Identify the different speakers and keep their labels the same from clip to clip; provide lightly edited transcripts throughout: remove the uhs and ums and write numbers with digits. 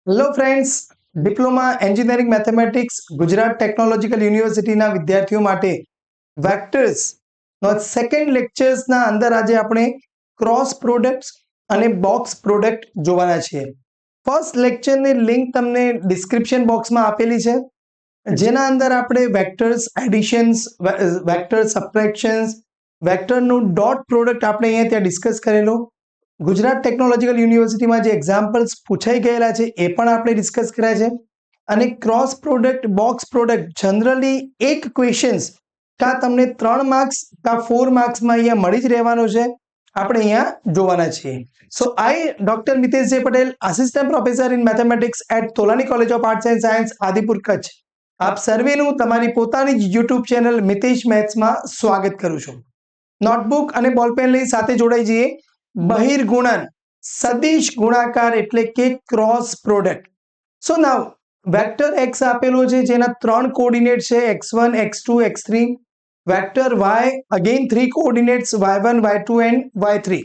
Speaker 1: Hello friends, diploma engineering mathematics Gujarat technological યુનિવર્સિટીના વિદ્યાર્થીઓ માટે વેક્ટર્સનો સેકન્ડ લેક્ચર્સના અંદર આજે આપણે ક્રોસ પ્રોડક્ટ્સ અને બોક્સ પ્રોડક્ટ જોવાના છીએ. ફર્સ્ટ લેક્ચરની લિંક તમને ડિસ્ક્રિપ્શન બોક્સમાં આપેલી છે, જેના અંદર આપણે વેક્ટર્સ એડિશન્સ, વેક્ટર સબટ્રેક્શન્સ, વેક્ટરનું ડોટ પ્રોડક્ટ આપણે અહીંયા ત્યાં ડિસ્કસ કરેલો. ગુજરાત ટેકનોલોજીકલ યુનિવર્સિટીમાં જે એક્ઝામ્પલ્સ પૂછાઈ ગયેલા છે એ પણ આપણે ડિસ્કસ કર્યા છે. અને cross product, box product generally એક ક્વેશ્ચન્સ કાં તમને 3 માર્ક્સ કાં 4 માર્ક્સમાં અહીંયા મળી જ રહેવાનો છે, આપણે અહીંયા જોવાના છીએ. સો આઈ doctor Mitesh J Patel, assistant professor in mathematics at Tolani college of arts and science, Adipur, Kutch, આપ સર્વેનું તમારી પોતાની જ યુટ્યુબ ચેનલ મિતેશ મેથ્સમાં સ્વાગત કરું છું. નોટબુક અને બોલપેન લઈ સાથે જોડાઈ જઈએ. બહિર્ગુણન, સદિશ ગુણાકાર એટલે કે ક્રોસ પ્રોડક્ટ. સો નાઉ વેક્ટર x આપેલો છે જેના 3 કોઓર્ડિનેટ છે x1 x2 x3. Vector y again 3 coordinates y1 y2 and y3.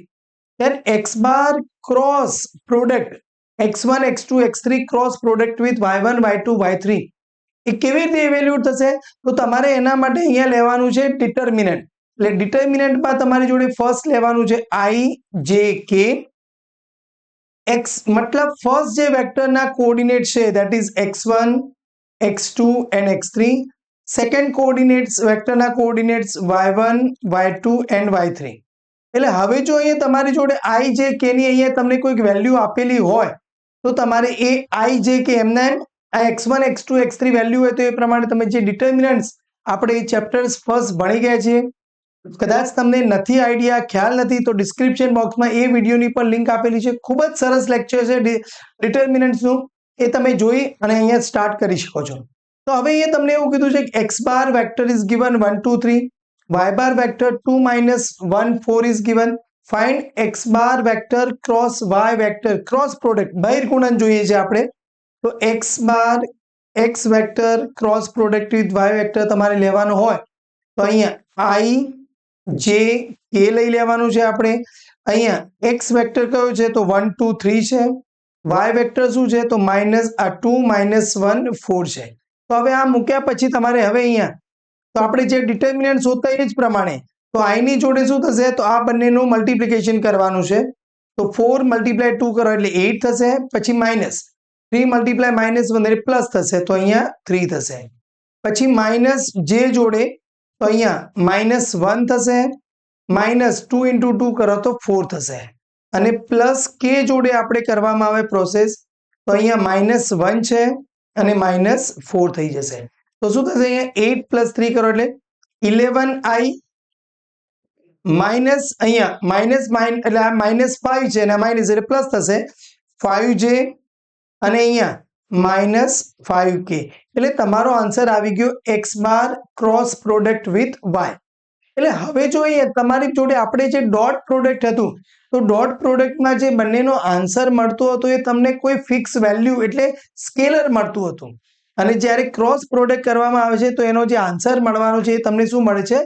Speaker 1: then x bar cross product x1 x2 x3 cross product with y1 y2 y3 એ કેવી રીતે evaluate થશે? તો તમારે એના માટે અહીંયા લેવાનું છે ડિટર્મિનન્ટ. એટલે ડિટર્મિનન્ટમાં તમારી જોડે ફર્સ્ટ લેવાનું છે i j k. x મતલબ ફર્સ્ટ જે વેક્ટરના કોઓર્ડિનેટ છે that is x1 x2 and x3. Second coordinates વેક્ટરના coordinates y1 y2 and y3. એટલે હવે જો અહીંયા તમારી જોડે i j k ની અહીંયા તમને કોઈક વેલ્યુ આપેલી હોય તો તમારે એ i j k એમના એમ આ x1 x2 x3 વેલ્યુ હોય તો એ પ્રમાણે તમે જે ડિટર્મિનન્ટ્સ આપણે એ ચેપ્ટર્સ ફર્સ્ટ ભણી ગયા છીએ. કદાચ તમને નથી આઈડિયા, ખ્યાલ નથી તો ડિસ્ક્રિપ્શન બોક્સમાં એ વિડીયોની પણ લિંક આપેલી છે. ખૂબ જ સરસ લેક્ચર છે ડિટર્મિનન્ટ્સનું, એ તમે જોઈ અને અહીંયા સ્ટાર્ટ કરી શકો છો. તો હવે અહીંયા તમને એવું કીધું છે કે x bar vector is given 1 2 3, y bar vector 2 1 4 is given. Find x bar vector cross y vector cross product બહિર્ગુણન જોઈએ છે આપણે. તો x bar x vector cross product with y vector તમારે લેવાનું હોય તો અહીંયા i j k લઈ લેવાનું છે આપણે. અહીંયા x વેક્ટર કયો છે તો 1 2 3 છે. y વેક્ટર શું છે તો -2 -1 4 છે. તો હવે આ મૂક્યા પછી તમારે હવે અહીંયા તો આપણે જે ડિટર્મિનન્ટ શોધતા એ જ પ્રમાણે તો i ની જોડે શું થશે તો આ બંનેનું મલ્ટિપ્લિકેશન કરવાનું છે. તો 4 × 2 કરો એટલે 8 થશે. પછી -3 × -1 એટલે પ્લસ થશે તો અહીંયા 3 થશે. પછી માઇનસ જે જોડે તો અહીંયા -1 થશે. -2 × 2 કરો તો 4 થશે. અને પ્લસ કે જોડે આપણે કરવામાં આવે પ્રોસેસ તો અહીંયા -1 છે અને -4 થઈ જશે. તો શું થશે અહીંયા 8 + 3 કરો એટલે 11i માઇનસ અહીંયા માઇનસ એટલે આ -5 છે અને આ માઇનસ એટલે પ્લસ થશે 5j અને અહીંયા -5k. એટલે તમારો આન્સર આવી ગયો x bar cross product with y. એટલે હવે જો અહીંયા તમારી જોડે આપણે જે ડોટ પ્રોડક્ટ હતું તો ડોટ પ્રોડક્ટમાં જે બંનેનો આન્સર મળતો હતો એ તમને કોઈ ફિક્સ વેલ્યુ એટલે સ્કેલર મળતું હતું. અને જ્યારે ક્રોસ પ્રોડક્ટ કરવામાં આવે છે તો એનો જે આન્સર મળવાનો છે એ તમને શું મળે છે?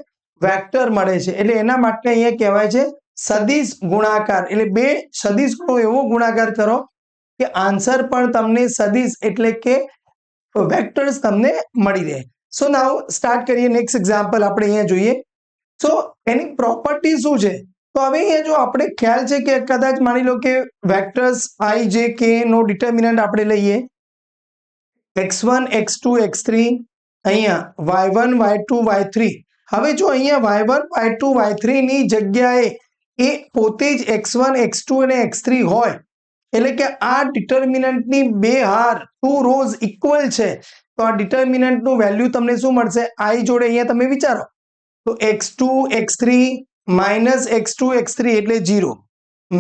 Speaker 1: વેક્ટર મળે છે. એટલે એના માટે અહીંયા કહેવાય છે સદિશ ગુણાકાર. એટલે બે સદિશ ગુણો એવો ગુણાકાર કરો કે આન્સર પણ તમને સદિશ એટલે કે વેક્ટર્સ તમને મળી રહે. સો નાઉ સ્ટાર્ટ કરીએ. નેક્સ્ટ એક્ઝામ્પલ આપણે અહીંયા જોઈએ. સો એની પ્રોપર્ટી શું છે? તો હવે અહીંયા જો આપણે ખ્યાલ છે કે કદાચ માની લો કે વેક્ટર્સ i j k નો ડિટર્મિનન્ટ આપણે લઈએ x1 x2 x3, અહીંયા y1 y2 y3. હવે જો અહીંયા y1 y2 y3 ની જગ્યાએ એ પોતે જ x1 x2 અને x3 હોય એટલે કે આ ડિટર્મિનન્ટની બે હાર 2 રોઝ ઇક્વલ છે તો આ ડિટર્મિનન્ટનું વેલ્યુ તમને શું મળશે? i જોડે અહીંયા તમે વિચારો તો x2 x3 -x2 x3 એટલે 0.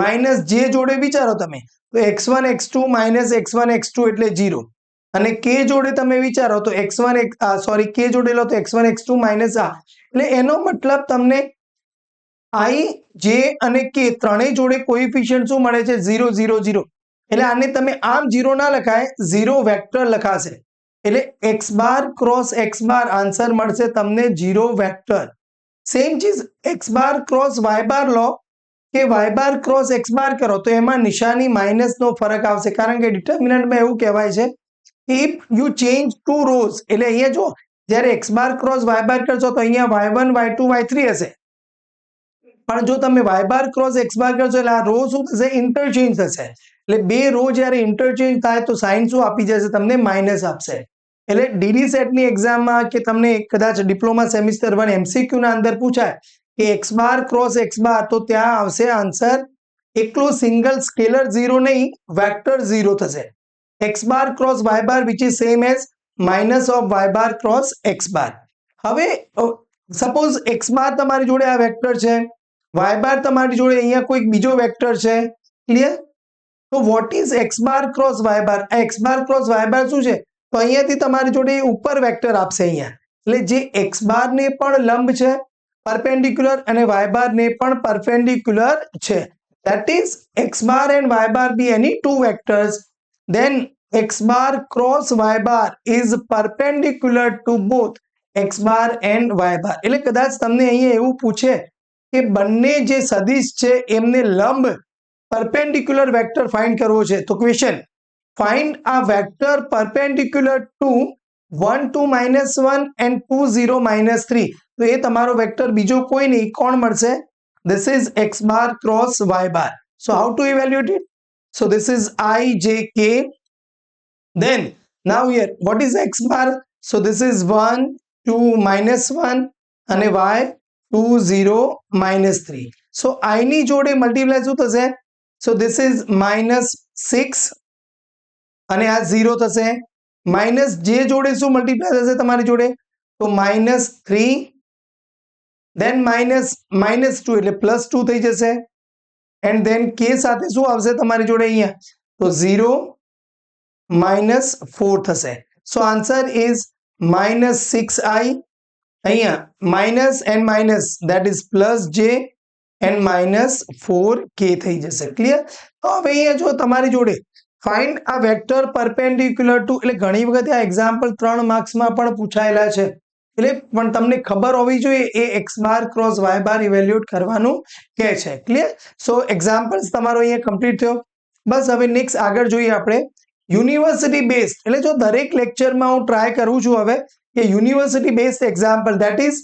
Speaker 1: માઇનસ જે જોડે વિચારો તમે તો x1 x2 -x1 x2 એટલે 0. અને k જોડે તમે વિચારો તો k જોડે લો તો x1 x2 માઇનસ આ. એટલે એનો મતલબ તમને i j અને k ત્રણેય જોડે કોએફિશિયન્ટ શું મળે છે? 0 0 0. એટલે આને તમે આમ 0 ના લખાય, 0 વેક્ટર લખાશે. એટલે x બાર ક્રોસ x બાર આન્સર મળશે તમને 0 વેક્ટર. સેમ ચીજ x બાર ક્રોસ y બાર લો કે વાય બાર ક્રોસ એક્સ બાર કરો તો એમાં નિશાની માઇનસનો ફરક આવશે, કારણ કે ડિટર્મિનન્ટમાં એવું કહેવાય છે if you change two rows, એટલે અહીંયા જો જ્યારે x bar cross y bar કરશો તો અહીંયા y1 y2 y3 હશે, પણ જો તમે વાય બાર ક્રોસ એક્સ બાર કરશો એટલે આ રો શું થશે, ઇન્ટરચેન્જ થશે, એટલે બે રો જ્યારે ઇન્ટરચેન્જ થાય તો સાઇન શું આપી જશે, તમને માઇનસ આપશે. એટલે ડીડી સેટની એક્ઝામમાં કે તમને કદાચ ડિપ્લોમા સેમિસ્ટર 1 MCQ ના અંદર પૂછાય કે એક્સ બાર ક્રોસ એક્સ બાર, તો ત્યાં આવશે આન્સર એકલો સિંગલ સ્કેલર 0 નહીં, વેક્ટર 0 થશે. X bar cross y bar which is same as minus of y bar cross x bar. હવે સપોઝ એક્સ બાર તમારી જોડે આ વેક્ટર છે, વાય બાર તમારી જોડે અહીંયા કોઈક બીજો વેક્ટર છે, ક્લિયર? તો what is x bar cross y bar? આ x bar cross y bar શું છે, તો અહીંયાથી તમારી જોડે ઉપર વેક્ટર આપશે અહીંયા, એટલે જે એક્સ બાર ને પણ લંબ છે પરપેન્ડિક્યુલર અને વાય બાર ને પણ પરપેન્ડિક્યુલર છે. That is x bar and y bar be any two vectors, then x bar cross y bar is perpendicular to both x bar and y bar. એટલે કદાચ તમને અહીંયા એવું પૂછે કે બંને જે સદિશ છે એમને લંબ પરપેન્ડિક્યુલર વેક્ટર ફાઇન્ડ કરવો છે, તો question find a vector perpendicular to 1 2 -1 and 2 0 -3. તો એ તમારો વેક્ટર બીજો કોઈ નહીં, કોણ મળશે? This is x bar cross y bar. So how to evaluate it? So this is I, J, K. Then now here, what is x bar? So this is 1, 2, -1 and y 2, 0, -3. So I ની જોડે multiply શું થશે? So this is -6 અને આ 0 થશે. Minus જે જોડે શું મલ્ટીપ્લાય થશે તમારી જોડે? તો -3, then -2 એટલે +2 થઈ જશે, એન્ડ ધેન k સાથે શું આવશે તમારી જોડે અહીંયા? તો 0 -4 થશે. સો આન્સર ઇઝ -6i, અહીંયા minus and minus that is +j and -4k થઈ જશે. ક્લિયર? તો હવે અહીંયા જો તમારી જોડે ફાઇન્ડ આ વેક્ટર પરપેન્ડિક્યુલર ટુ, એટલે ઘણી વખત આ એક્ઝામ્પલ 3 માર્ક્સમાં પણ પૂછાયેલા છે, એટલે પણ તમને ખબર હોવી જોઈએ એ એક્સ બાર ક્રોસ વાય બાર ઇવેલ્યુએટ કરવાનું કહે છે. ક્લિયર? સો એક્ઝામ્પલ્સ તમારો અહીંયા કમ્પ્લીટ થયો. બસ હવે નેક્સ્ટ આગળ જોઈએ આપણે યુનિવર્સિટી બેઝડ, એટલે જો દરેક લેક્ચરમાં હું ટ્રાય કરું છું હવે કે university based example, that is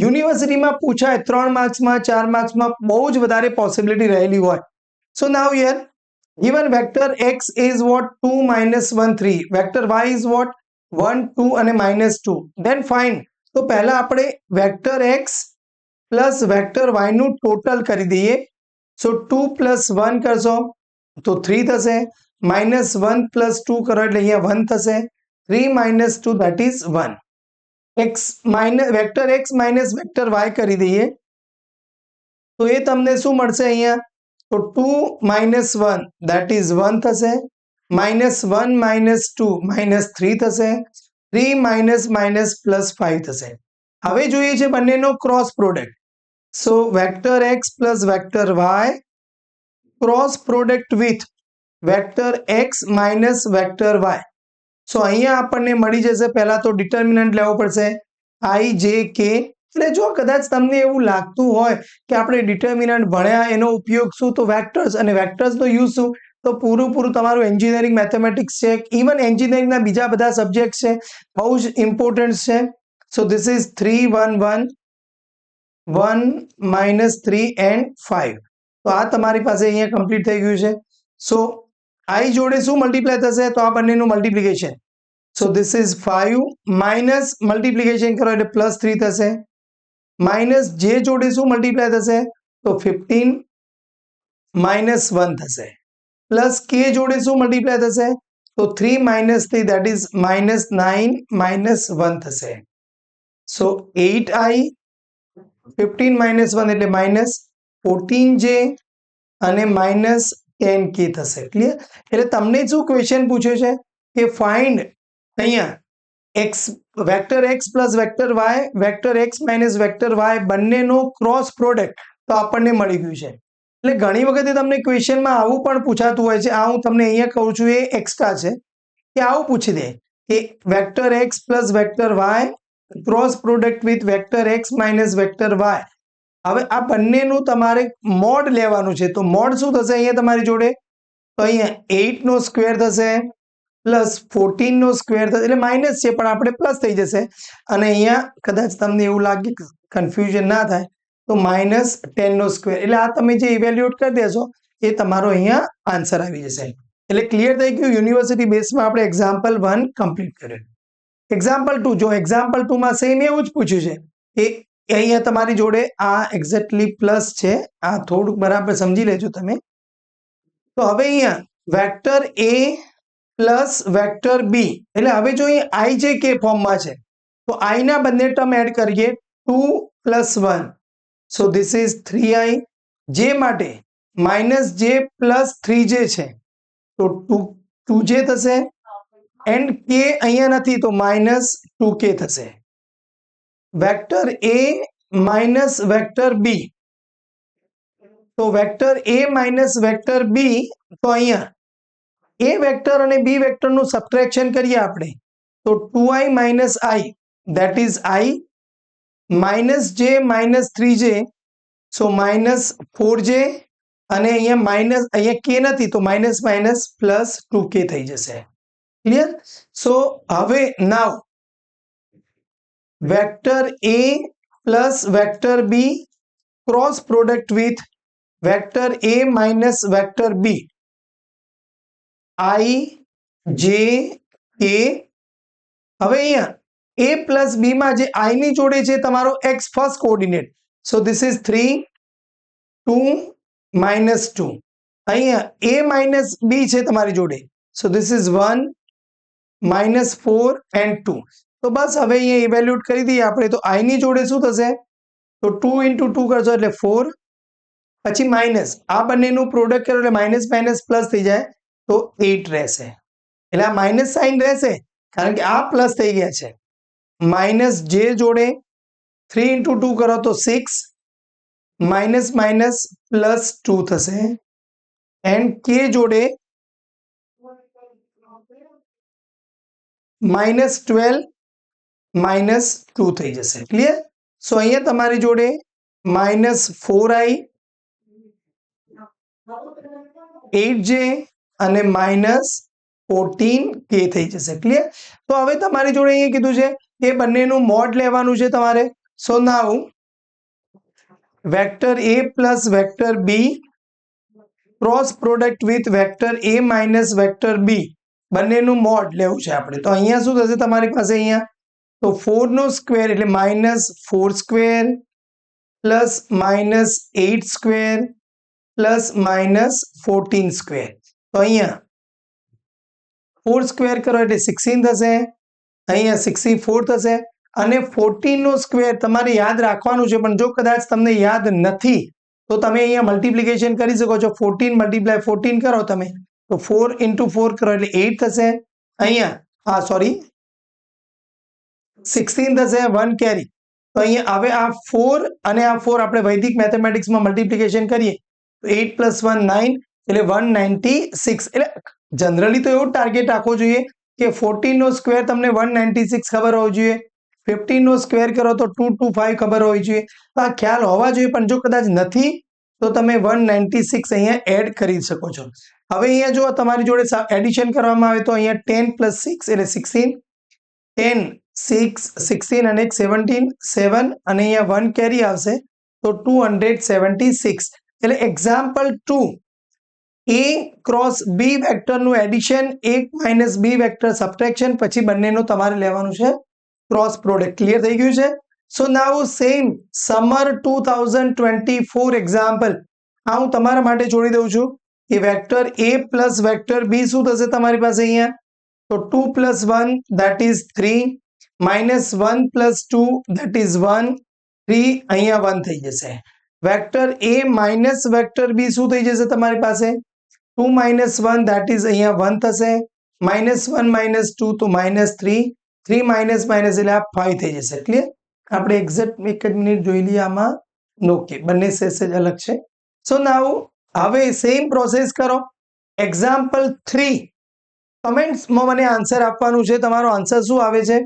Speaker 1: યુનિવર્સિટીમાં પૂછાય 3 માર્ક્સમાં 4 માર્ક્સમાં બહુ જ વધારે પોસિબિલિટી રહેલી હોય. સો નાઉ here given vector x is what 2 -1 3, vector y is what 1 2 અને -2, then find. તો પહેલા આપણે vector x plus vector y નું ટોટલ કરી દઈએ. સો 2 + 1 કરશો તો 3 થશે, -1 + 2 કરો એટલે અહીંયા 1 થશે, 3 - 2 that is 1. Vector x minus vector y કરી દઈએ તો એ તમને શું મળશે અહીંયા? તો 2 - 1 that is 1 થશે, -1 - 2 -3 થશે, 3 - +5 થશે. હવે જોઈએ છે બંનેનો cross product. So vector x plus vector y cross product with vector x minus vector y. સો અહીંયા આપણને મળી જશે, પહેલા તો ડિટર્મિનન્ટ લેવો પડશે i, j, k. એટલે જો કદાચ તમને એવું લાગતું હોય કે આપણે ડિટર્મિનન્ટ ભણ્યા એનો ઉપયોગ શું, તો વેક્ટર્સ, અને વેક્ટર્સનો યુઝ શું, તો પૂરું તમારું એન્જિનિયરિંગ મેથેમેટિક્સ છે, ઇવન એન્જિનિયરિંગના બીજા બધા સબ્જેક્ટ છે, બહુ જ ઇમ્પોર્ટન્ટ છે. So this is 3 1 1 1 -3 and 5. તો આ તમારી પાસે અહીંયા કમ્પ્લીટ થઈ ગયું છે. સો i જોડે શું મલ્ટીપ્લાય થશે? તો આ બંનેનું multiplication. So this is 5 minus multiplication કરો એટલે +3 થશે, માઇનસ જે જોડે શું મલ્ટીપ્લાય થશે? તો 15 -1 થશે, પ્લસ કે જોડે શું મલ્ટીપ્લાય થશે? તો 3 - 3 that is -9 -1 થશે. સો 8i, 15 -1 એટલે -14j અને -10k થશે. ક્લિયર? એટલે તમને શું ક્વેશ્ચન પૂછ્યો છે કે ફાઇન્ડ અહીંયા x vector x plus vector y, vector x minus vector y બંનેનો ક્રોસ પ્રોડક્ટ, તો આપણને મળી ગયું છે. એટલે ઘણી વખતે તમને ક્વેશ્ચનમાં આવું પણ પૂછાતું હોય છે, આ હું તમને અહીંયા કહું છું એ એક્સ્ટ્રા છે, કે આવું પૂછી દે કે vector x plus vector y cross product with vector x minus vector y, હવે આ બંનેનું તમારે મોડ લેવાનું છે, તો મોડ શું થશે અહીંયા તમારી જોડે? તો અહીંયા 8 નો સ્ક્વેર થશે પ્લસ 14 નો સ્ક્વેર થશે, એટલે માઇનસ છે પણ આપણે પ્લસ થઈ જશે, અને અહીંયા કદાચ તમને એવું લાગે કન્ફ્યુઝન ના થાય તો માઇનસ 10 નો સ્ક્વેર, એટલે આ તમે જે ઇવેલ્યુએટ કરી દેશો એ તમારો અહીંયા આન્સર આવી જશે. એટલે ક્લિયર થઈ ગયું. યુનિવર્સિટી બેઝમાં આપણે એક્ઝામ્પલ 1 કમ્પ્લીટ કર્યું. એક્ઝામ્પલ 2 જો એક્ઝામ્પલ 2 માં સેમ એવું જ પૂછ્યું છે કે અહીંયા તમારી જોડે આ એક્ઝેક્ટલી પ્લસ છે, આ થોડુંક બરાબર સમજી લેજો તમે. તો હવે અહીંયા વેક્ટર એ પ્લસ વેક્ટર બી, એટલે હવે જો અહીં આઈ જે કે ફોર્મમાં છે તો આઈ ના બંને ટર્મ એડ કરીએ 2 plus 1, so this is 3i. જે માટે માઇનસ જે પ્લસ 3j છે તો 2j થશે, એન્ડ કે અહીંયા નથી તો માઇનસ 2k થશે. વેક્ટર એ માઇનસ વેક્ટર બી, તો વેક્ટર એ માઇનસ વેક્ટર બી, તો અહીંયા એ વેક્ટર અને બી વેક્ટરનું સબટ્રેક્શન કરીએ આપણે તો 2i minus i that is i, minus જે માઇનસ 3j સો માઇનસ 4j, અને અહીંયા માઇનસ અહીંયા કે નથી તો માઇનસ માઇનસ પ્લસ 2k થઈ જશે. ક્લિયર? સો હવે now vector A plus vector B cross product with vector A minus vector B, i j k. હવે અહીંયા a પ્લસ બી માં જે i ની જોડે છે તમારો x first coordinate, so this is 3 2 minus 2. અહીંયા a માઇનસ બી છે તમારી જોડે, so this is 1 minus 4 and 2. તો બસ હવે અહીંયા ઇવેલ્યુએટ કરી દઈએ આપણે, તો i ની જોડે શું થશે? તો 2 into 2 કરશો એટલે 4, પછી માઇનસ આ બંનેનું પ્રોડક્ટ કરો એટલે માઇનસ માઇનસ પ્લસ થઈ જાય તો 8 રહેશે. એટલે આ માઇનસ સાઇન રહેશે કારણ કે આ પ્લસ થઈ ગયા છે. માઇનસ જે જોડે 3 into 2 કરો તો 6, માઇનસ માઇનસ પ્લસ 2 થશે, એન્ડ કે જોડે માઇનસ 12 માઇનસ 2 થઈ જશે. ક્લિયર? સો અહીંયા તમારી જોડે માઇનસ 4i 8j અને માઇનસ 14k થઈ જશે. ક્લિયર? તો હવે તમારી જોડે અહીંયા કીધું છે કે બંનેનું મોડ લેવાનું છે તમારે. So now vector A plus vector B cross product with vector A minus vector B, બંનેનું મોડ લેવું છે આપણે. તો અહીંયા શું થશે તમારી પાસે? અહીંયા તો 4 નો સ્ક્વેર એટલે minus 4 square plus minus 8 square plus minus 14 square. તો અહીંયા 4 સ્ક્વેર કરો એટલે 16 થશે, અહીંયા 64 થશે, અને 14 નો સ્ક્વેર તમારે યાદ રાખવાનું છે, પણ જો કદાચ તમને યાદ નથી તો તમે અહીંયા મલ્ટિપ્લિકેશન કરી શકો છો. 14 મલ્ટીપ્લાય 14 કરો તમે તો 4 into 4 કરો એટલે 8 થશે, અહીંયા 16 થશે, 1 કેરી. તો અહીંયા હવે આ 4 અને આ 4 આપણે વૈદિક મેથેમેટિક્સમાં મલ્ટિપ્લિકેશન કરીએ તો 8 plus 1 9 એટલે 196. એટલે જનરલી તો એવું ટાર્ગેટ રાખવો જોઈએ કે 14 નો સ્ક્વેર તમને 196 ખબર હોવી જોઈએ, 15 નો સ્ક્વેર કરો તો 225 ખબર હોવી જોઈએ. આ ખ્યાલ હોવા જોઈએ, પણ જો કદાચ નથી તો તમે 196 અહીંયા એડ કરી શકો છો. હવે અહીંયા જો તમારી જોડે એડિશન કરવામાં આવે તો અહીંયા 10 plus 6 એટલે 16, 10 6 16 અને 17 7, અને અહીંયા 1 કેરી આવશે તો 276. એટલે એક્ઝામ્પલ 2 એ ક્રોસ બી વેક્ટરનું એડિશન, એક માઇનસ બી વેક્ટર સબટ્રેક્શન, પછી બંનેનું તમારે લેવાનું છે ક્રોસ પ્રોડક્ટ. ક્લિયર થઈ ગયું છે? સો નાઉ સેમ સમર 2024 એક્ઝામ્પલ આ હું તમારા માટે જોડી દઉં છું કે વેક્ટર એ પ્લસ વેક્ટર બી શું થશે તમારી પાસે? અહીંયા તો 2 plus 1 that is 3, minus 1 plus 2 that is 1, 3 અહીંયા 1 થઈ જશે. વેક્ટર એ માઇનસ વેક્ટર બી શું થઈ જશે તમારી પાસે? 2 minus 1 that is અહીંયા 1 થશે, minus 1 minus 2 તો minus 3, 3 minus minus એટલે આ 5 થઈ જશે. ક્લિયર? આપણે એક્ઝેક્ટ એક જ મિનિટ જોઈ લઈએ આમાં. ઓકે, બંને સેજ અલગ છે. સો નાઉ હવે સેમ પ્રોસેસ કરો. એક્ઝામ્પલ 3 કમેન્ટ્સમાં મને આન્સર આપવાનું છે. તમારો આન્સર શું આવે છે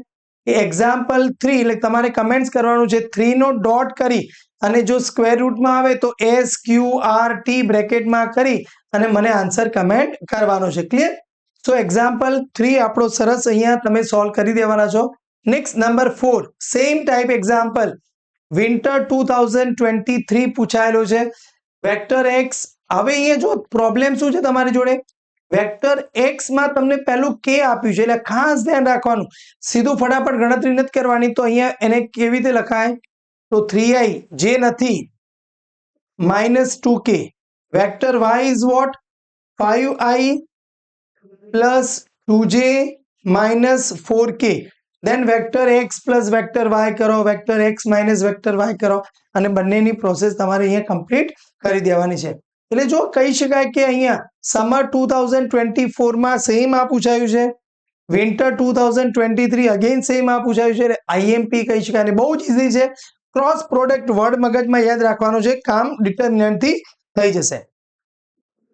Speaker 1: એક્ઝામ્પલ 3 એટલે તમારે કમેન્ટ્સ કરવાનું છે. 3 નો ડોટ કરી અને જો સ્ક્વેર રૂટમાં આવે તો SQRT બ્રેકેટમાં કરી અને મને આન્સર કમેન્ટ કરવાનો છે. ક્લિયર? સો એક્ઝામ્પલ 3 આપણો સરસ અહીંયા તમે સોલ્વ કરી દેવાના છો. Next number 4 same type example winter 2023 પૂછાયેલો છે. Vector x. હવે અહીંયા જો પ્રોબ્લેમ શું છે તમારી જોડે, વેક્ટર એક્સ માં તમને પહેલું કે આપ્યું છે એટલે ખાસ ધ્યાન રાખવાનું. સીધું ફટાફટ ગણતરી નથી કરવાની. તો અહીંયા એને કેવી રીતે લખાય, તો 3i જે નથી -2k. Vector y is what, 5i plus 2j minus 4k. then vector x plus vector y કરો, vector x minus vector y કરો અને બંનેની પ્રોસેસ તમારે અહીંયા કમ્પ્લીટ કરી દેવાની છે. એટલે જો કહી શકાય કે અહીંયા સમર 2024 માં સેમ આ પૂછાયું છે, વિન્ટર 2023 અગેન સેમ આ પૂછાયું છે. એટલે આઈએમપી કહી શકાય. અને બહુ જ ઇઝી છે. ક્રોસ પ્રોડક્ટ વર્ડ મગજમાં યાદ રાખવાનું છે, કામ ડિટર્મિનન્ટથી થઈ જશે.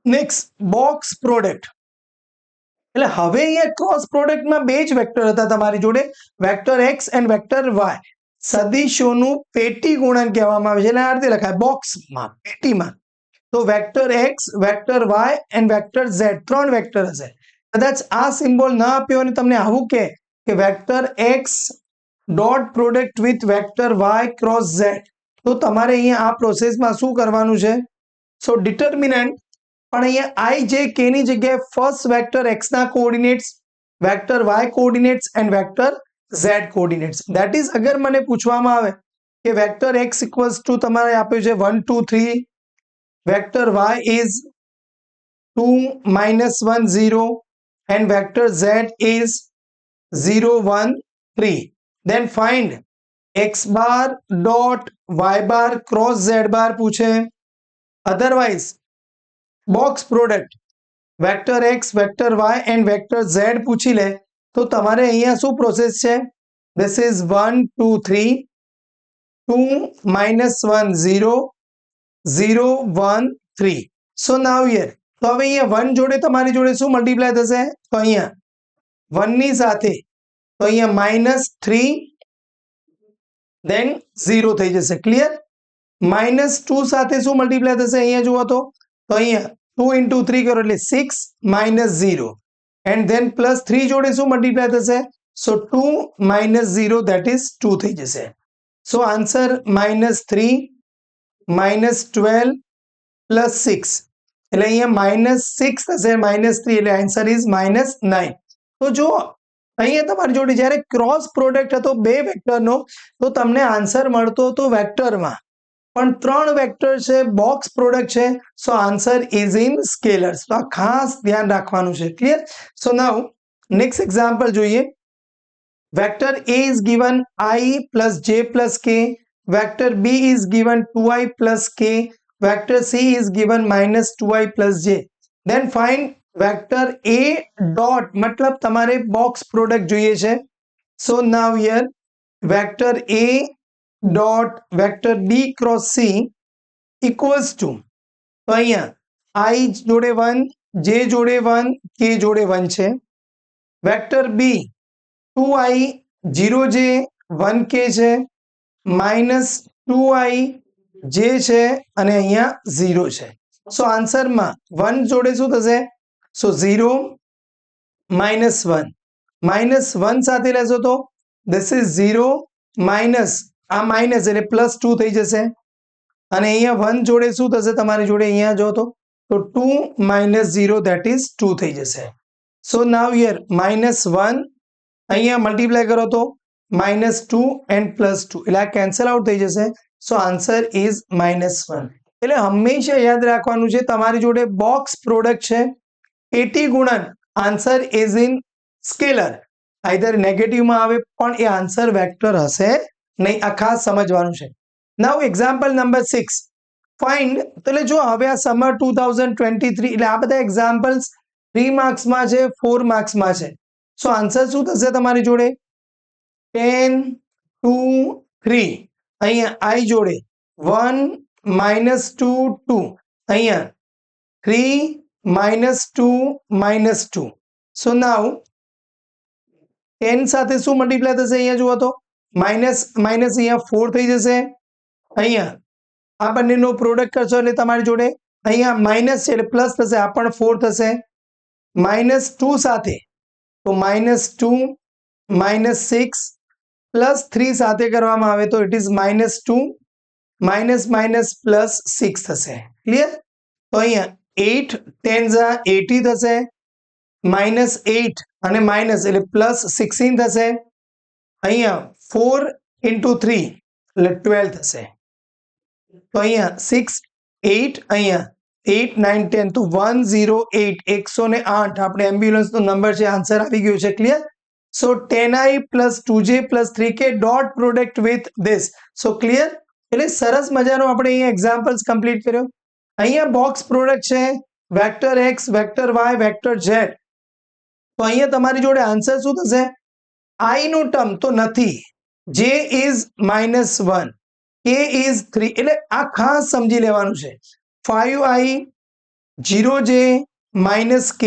Speaker 1: Next box product. એટલે હવે અહીંયા ક્રોસ પ્રોડક્ટમાં બે જ વેક્ટર હતા તમારી જોડે, vector x and vector y. સદિશોનું પેટી ગુણન કહેવામાં આવે છે. એટલે આ રીતે લખાય બોક્સમાં, પેટીમાં. તો vector x, vector y and vector z, ત્રણ વેક્ટર હશે. કદાચ આ સિમ્બોલ ના આપ્યો અને તમને આવું કે vector x dot product with vector y cross z, તો તમારે અહીંયા આ પ્રોસેસમાં શું કરવાનું છે, સો ડિટર્મિનન્ટ પણ અહીંયા આઈ જે કે ની જગ્યાએ ફર્સ્ટ વેક્ટર એક્સ ના coordinates, vector y coordinates and vector z coordinates. That is અગર મને પૂછવામાં આવે કે વેક્ટર એક્સ ઇક્વલ્સ ટુ તમારે આપ્યું છે 1 2 3, vector Y is 2 -1 0 and vector z is 0 1 3, then find x bar dot y bar cross z bar પૂછે. otherwise box product vector x, vector y and vector z પૂછી લે તો તમારે અહીંયા શું પ્રોસેસ છે, this is 1 2 3, 2 -1 0 0 1 3. so now here તો હવે અહીંયા 1 જોડે તમારી જોડે શું મલ્ટીપ્લાય થશે, તો અહીંયા 1 ની સાથે તો અહીંયા -3 then 0 થઈ જશે. ક્લિયર? -2 સાથે શું મલ્ટીપ્લાય થશે અહીંયા જુઓ તો અહીંયા 2 into 3 કરો એટલે 6 -0 and then +3 જોડે શું મલ્ટીપ્લાય થશે, so 2 -0 that is 2 થઈ જશે. so આન્સર -3 -12 +6 એટલે અહીંયા -6 થશે, -3 એટલે આન્સર ઇઝ -9. તો જો અહીંયા તમારી જોડે જ્યારે ક્રોસ પ્રોડક્ટ હતો બે વેક્ટરનો તો તમને આન્સર મળતો હતો વેક્ટરમાં, પણ ત્રણ વેક્ટર છે, બોક્સ પ્રોડક્ટ છે, સો આન્સર ઇઝ ઇન સ્કેલર્સ. તો આ ખાસ ધ્યાન રાખવાનું છે. ક્લિયર? સો નાઉ નેક્સ્ટ એક્ઝામ્પલ જોઈએ. Vector a is given I plus j plus k, vector b is given 2i plus k, vector c is given -2i plus j. then find vector a dot મતલબ તમારે box product જોઈએ છે. so now here vector a dot vector b cross c equals to, તો અહીંયા i જોડે 1, j જોડે 1, k જોડે 1 છે. Vector b 2i 0j 1k છે, -2i j છે અને અહીંયા 0 છે. સો આન્સરમાં 1 જોડે શું થશે, સો 0 -1 -1 સાથે લેશો તો this is 0 માઇનસ આ માઇનસ એટલે +2 થઈ જશે અને અહીંયા 1 જોડે શું થશે તમારી જોડે અહીંયા જો તો 2 - 0 that is 2 થઈ જશે. સો નાવ હિયર -1 અહીંયા મલ્ટીપ્લાય કરો તો -2 and +2 એટલે આ કેન્સલ આઉટ થઈ જશે. સો આન્સર ઇઝ -1. એટલે હંમેશા યાદ રાખવાનું છે તમારી જોડે બોક્સ પ્રોડક્ટ છે, પેટી ગુણન, answer is in scalar, either નેગેટિવમાં આવે પણ એ આન્સર વેક્ટર હશે નહીં. આ ખાસ સમજવાનું છે. નાઉ એક્ઝામ્પલ નંબર 6 ફાઇન્ડ. એટલે જો હવે આ સમર 2023 એટલે આ બધા એક્ઝામ્પલ્સ 3 માર્ક્સમાં છે, 4 માર્ક્સમાં છે. સો આન્સર શું થશે તમારી જોડે 10 2 3, અહીંયા આઈ જોડે 1 -2 2, અહીંયા 3 -2 -2. સો નાઉ 10 સાથે શું મલ્ટીપ્લાય થશે અહીંયા જુઓ તો માઇનસ માઇનસ અહીંયા 4 થઈ જશે અહીંયા આ બંનેનો પ્રોડક્ટ કરશો એટલે તમારી જોડે અહીંયા માઇનસ છે એટલે પ્લસ થશે આ પણ 4 થશે -2 સાથે તો -2 -6 +3 સાથે કરવામાં આવે તો ઇટ ઇઝ -2 -+ થશે ક્લિયર તો અહીંયા 8 10 80 થશે -8 અને માઇનસ એટલે +16 થશે અહીંયા 4 × 3 એટલે 12 થશે તો અહીંયા 6 8 અહીંયા 8 9 10 તો 108 108 આપણે એમ્બ્યુલન્સ નો નંબર છે આન્સર આવી ગયો છે clear so 10i + 2j + 3k dot product with this so clear એટલે સરસ મજાનો આપણે અહીંયા એક્ઝામ્પલ્સ કમ્પ્લીટ કર્યો અહીંયા બોક્સ પ્રોડક્ટ છે vector x vector y vector z તો અહીંયા તમારી જોડે આન્સર શું થશે i નું ટર્મ તો નથી j ઇઝ -1 k ઇઝ 3 એટલે આ ખાસ સમજી લેવાનું છે 5i 0j - k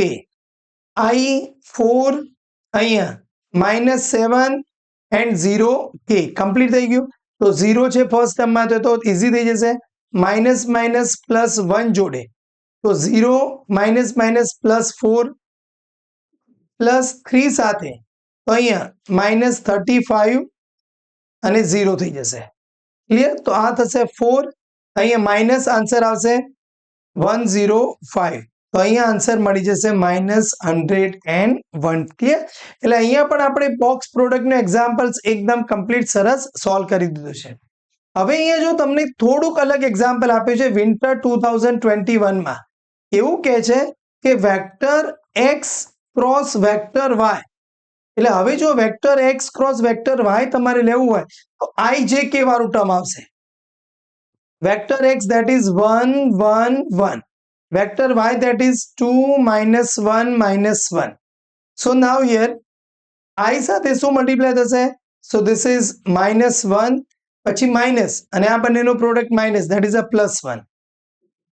Speaker 1: i 4 અહીંયા -7 એન્ડ 0k કમ્પ્લીટ થઈ ગયું તો 0 છે ફર્સ્ટ ટર્મમાં તો ઈઝી થઈ જશે માઇનસ માઇનસ +1 જોડે તો 0 -+ 4 +3 સાથે તો અહીંયા -35 અને 0 થઈ જશે ક્લિયર તો આ થશે 4 અહીંયા માઇનસ આન્સર આવશે 105 તો અહીંયા આન્સર મળી જશે -101 ક્લિયર એટલે અહીંયા પણ આપણે બોક્સ પ્રોડક્ટનું એક્ઝામ્પલ્સ એકદમ કમ્પ્લીટ સરસ સોલ્વ કરી દીધું છે હવે અહીંયા જો તમને થોડુંક અલગ એક્ઝામ્પલ આપ્યું છે વિન્ટર 2021 માં એવું કહે છે કે vector x cross vector y એટલે હવે જો vector x cross vector y તમારે લેવું હોય તો ijk વાળું ટર્મ આવશે vector x that is 1 1 1 vector y that is 2 -1 -1 so now here I સાથે શું મલ્ટીપ્લાય થશે so this is -1 પછી માઇનસ અને આ બંનેનો product minus that is a +1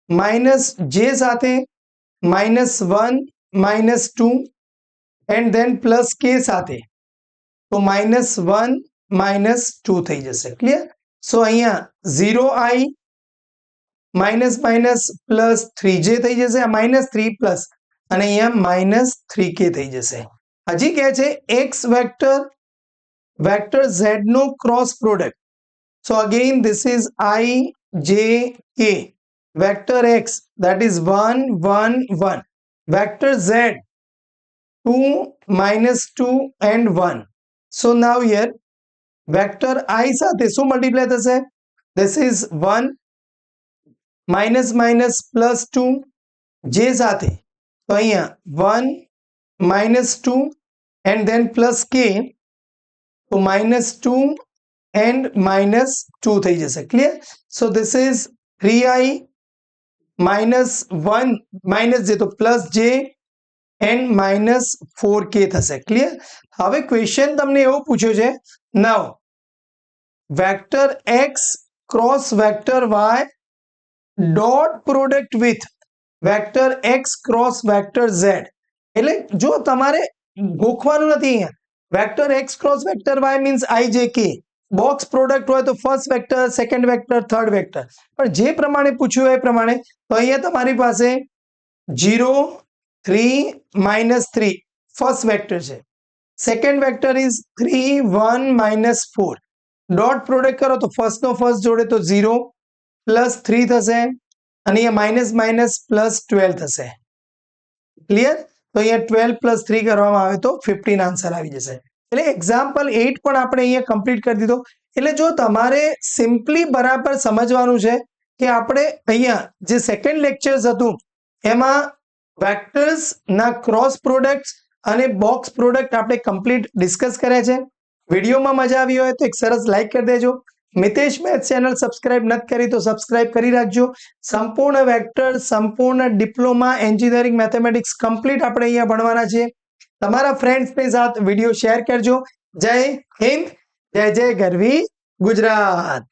Speaker 1: minus j સાથે -1 -2 and then +k સાથે તો -1 -2 થઈ જશે ક્લિયર સો અહીંયા 0i -3j થઈ જશે આ -3 પ્લસ અને અહીંયા -3k થઈ જશે હજી કહે છે x વેક્ટર z નો cross product so again this is i j k vector x that is 1 1 1 vector z 2 -2 and 1 so now here vector i સાથે શું મલ્ટીપ્લાય થશે this is 1 -2 j સાથે તો અહીંયા 1 -2 and then +k તો -2 and -2 થઈ જશે clear so this is 3i -1 j તો +j and -4k થશે ક્લિયર હવે ક્વેશ્ચન તમને એવો પૂછ્યો છે now vector x cross vector y dot product with vector x cross vector z એટલે જો તમારે ગોખવાનું નથી અહીંયા vector x cross vector y means i j k box product હોય તો first vector second vector third vector પણ જે પ્રમાણે પૂછ્યું એ પ્રમાણે તો અહીંયા તમારી પાસે 0 3 -3 ફર્સ્ટ વેક્ટર છે second vector is 3 1 -4 dot product કરો તો ફર્સ્ટ નો ફર્સ્ટ જોડે તો 0 +3 થશે અને અહીંયા -12 થશે ક્લિયર તો અહીંયા 12 + 3 કરવામાં આવે તો 15 આન્સર આવી જશે એટલે એક્ઝામ્પલ 8 પણ આપણે અહીંયા કમ્પ્લીટ કરી દીધો એટલે જો તમારે સિમ્પલી બરાબર સમજવાનું છે કે આપણે અહીંયા જે સેકન્ડ લેક્ચર્સ હતું એમાં વેક્ટર્સ ના ક્રોસ પ્રોડક્ટ્સ અને બોક્સ પ્રોડક્ટ આપણે કમ્પ્લીટ ડિસ્કસ કર્યા છે વિડીયોમાં મજા આવી હોય તો એક સરસ લાઈક કરી દેજો મિતેશ મેથ્સ ચેનલ સબસ્ક્રાઇબ નથી કરી તો સબસ્ક્રાઇબ કરી રાખજો સંપૂર્ણ વેક્ટર સંપૂર્ણ ડિપ્લોમા એન્જિનિયરિંગ મેથેમેટિક્સ કમ્પ્લીટ આપણે અહીંયા ભણવાના છે તમારા ફ્રેન્ડ્સની સાથે વિડીયો શેર કરજો જય હિન્દ જય જય ગરવી ગુજરાત